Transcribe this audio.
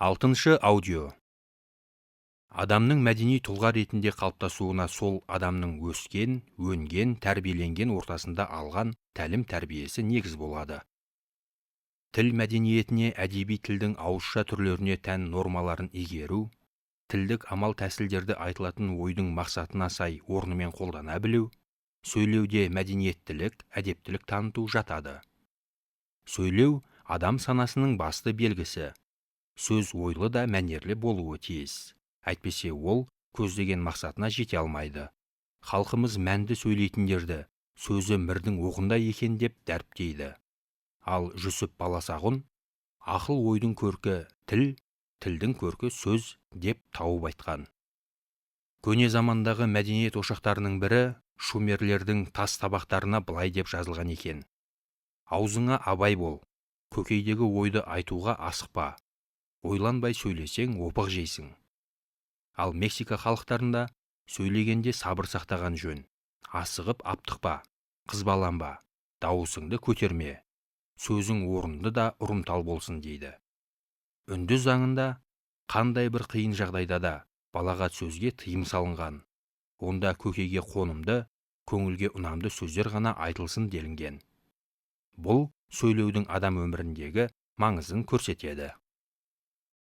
Алтыншы аудио. Адамның мәдени тұлға ретінде қалыптасуына сол адамның өскен, өнген, тәрбиеленген ортасында алған тәлім тәрбиесі негіз болады. Тіл мәдениетіне әдеби тілдің ауызша түрлеріне тән нормаларын игеру, тілдік амал тәсілдерді айтылатын ойдың мақсатына сай орнымен қолдана білу, сөйлеуде мәдениеттілік, әдептілік таныту жатады. Сөйлеу адам санасының басты белгісі. Сөз ойлы да мәнерлі болуы тиіс. Әйтпесе ол көздеген мақсатына жете алмайды. Халқымыз мәнді сөйлейтіндерді сөзі мірдің оғында екен деп дәріптейді. Ал Жүсіп Баласағұн ақыл ойдың көркі тіл, тілдің көркі сөз деп тауып айтқан. Көне замандағы мәдениет ошақтарының бірі шумерлердің тас табақтарына былай деп жазылған екен. Аузыңа абай бол, көкейдегі ойды айтуға асықпа. Ойланбай сөйлесең опық жейсің. Ал Мексика халықтарында сөйлегенде сабыр сақтаған жөн. Асығып аптықпа, қызбаланба, дауысыңды көтерме. Сөзің орынды да ұрымтал болсын дейді. Үнді заңында қандай бір қиын жағдайда да балағат сөзге тыйым салынған. Онда көкейге қонымды, көңілге ұнамды сөздер ғана айтылсын делінген. Бұл сөйлеудің адам өміріндегі маңызын көрсетеді.